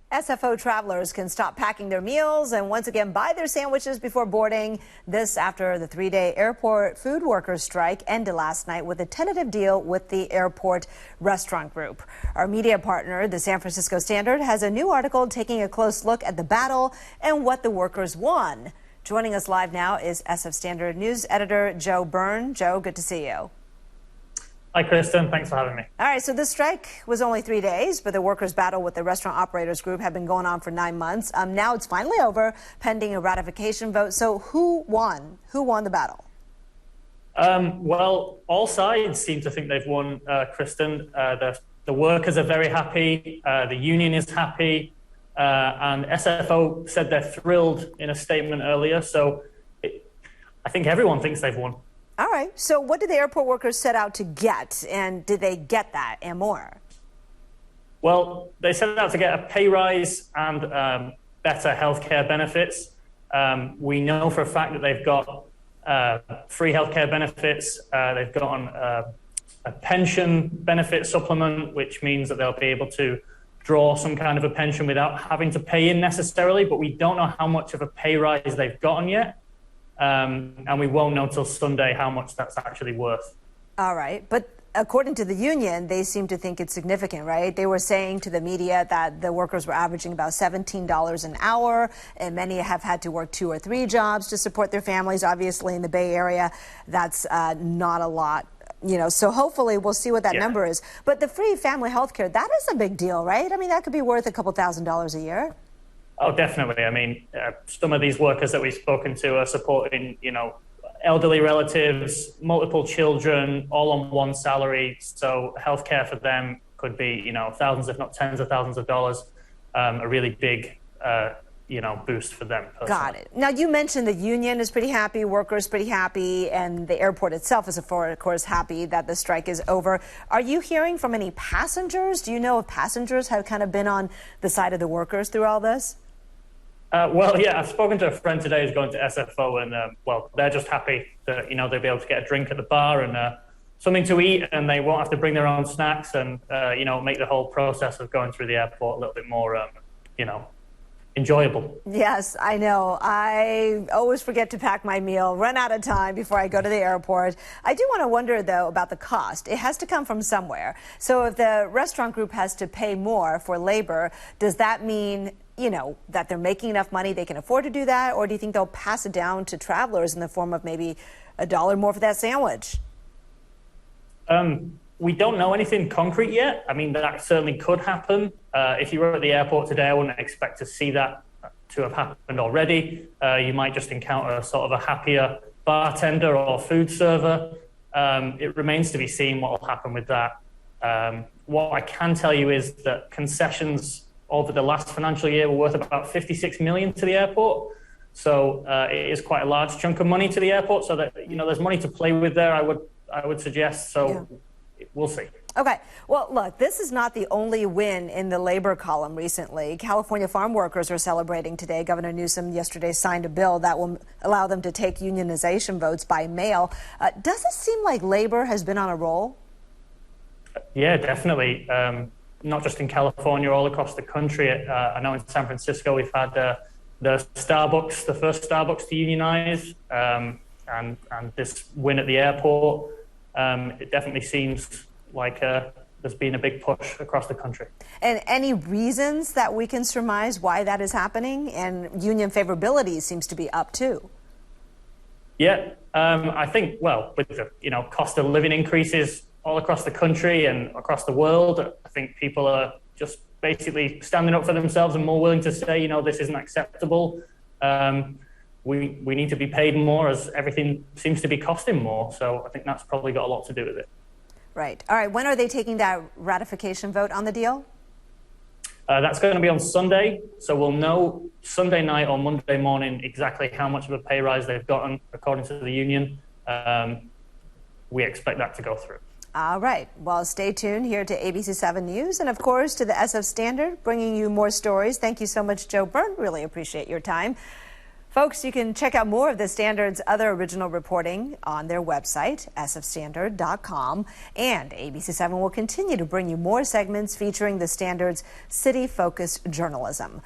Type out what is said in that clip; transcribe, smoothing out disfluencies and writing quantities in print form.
SFO travelers can stop packing their meals and once again buy their sandwiches before boarding. This after the 3-day airport food workers strike ended last night with a tentative deal with the airport restaurant group. Our media partner, the San Francisco Standard, has a new article taking a close look at the battle and what the workers won. Joining us live now is SF Standard News editor Joe Byrne. Joe, good to see you. Hi, Kristen. Thanks for having me. All right, so this strike was only 3 days, but the workers' battle with the restaurant operators group had been going on for 9 months. Now it's finally over, pending a ratification vote. So who won? Who won the battle? Well, all sides seem to think they've won, Kristen. The workers are very happy. The union is happy. And SFO said they're thrilled in a statement earlier. So I think everyone thinks they've won. All right. So what did the airport workers set out to get, and did they get that and more? Well, they set out to get a pay rise and better healthcare benefits. We know for a fact that they've got free healthcare benefits. They've gotten a pension benefit supplement, which means that they'll be able to draw some kind of a pension without having to pay in necessarily. But we don't know how much of a pay rise they've gotten yet. And we won't know till Sunday how much that's actually worth. All right. But according to the union, they seem to think it's significant, right? They were saying to the media that the workers were averaging about $17 an hour, and many have had to work 2 or 3 jobs to support their families. Obviously, in the Bay Area, that's not a lot. So hopefully we'll see what that number is. But the free family health care, that is a big deal, right? I mean, that could be worth a couple $1,000s a year. Oh, definitely. I mean, some of these workers that we've spoken to are supporting, elderly relatives, multiple children, all on one salary. So healthcare for them could be, thousands, if not tens of thousands of dollars, a really big, boost for them personally. Got it. Now, you mentioned the union is pretty happy, workers pretty happy, and the airport itself is, of course, happy that the strike is over. Are you hearing from any passengers? Do you know if passengers have kind of been on the side of the workers through all this? Well, yeah, I've spoken to a friend today who's going to SFO, and they're just happy that they'll be able to get a drink at the bar and something to eat, and they won't have to bring their own snacks, and make the whole process of going through the airport a little bit more, enjoyable. Yes, I know. I always forget to pack my meal, run out of time before I go to the airport. I do want to wonder, though, about the cost. It has to come from somewhere. So if the restaurant group has to pay more for labor, does that mean that they're making enough money they can afford to do that? Or do you think they'll pass it down to travelers in the form of maybe $1 more for that sandwich? We don't know anything concrete yet. I mean, that certainly could happen. If you were at the airport today, I wouldn't expect to see that to have happened already. You might just encounter sort of a happier bartender or food server. It remains to be seen what will happen with that. What I can tell you is that concessions over the last financial year were worth about $56 million to the airport. So it is quite a large chunk of money to the airport. So that there's money to play with there. I would suggest. So we'll see. Okay. Well, look, this is not the only win in the labor column recently. California farm workers are celebrating today. Governor Newsom yesterday signed a bill that will allow them to take unionization votes by mail. Does it seem like labor has been on a roll? Yeah, definitely. Not just in California, all across the country. I know in San Francisco we've had the Starbucks, the first Starbucks to unionize, and this win at the airport. It definitely seems like there's been a big push across the country. And any reasons that we can surmise why that is happening? And union favorability seems to be up too. Yeah, I think, with the cost of living increases all across the country and across the world, I think people are just basically standing up for themselves and more willing to say, this isn't acceptable. We need to be paid more as everything seems to be costing more. So I think that's probably got a lot to do with it. Right. All right. When are they taking that ratification vote on the deal? That's going to be on Sunday. So we'll know Sunday night or Monday morning exactly how much of a pay rise they've gotten, according to the union. We expect that to go through. All right. Well, stay tuned here to ABC 7 News and, of course, to the SF Standard, bringing you more stories. Thank you so much, Joe Byrne. Really appreciate your time. Folks, you can check out more of the Standard's other original reporting on their website, sfstandard.com. And ABC7 will continue to bring you more segments featuring the Standard's city-focused journalism.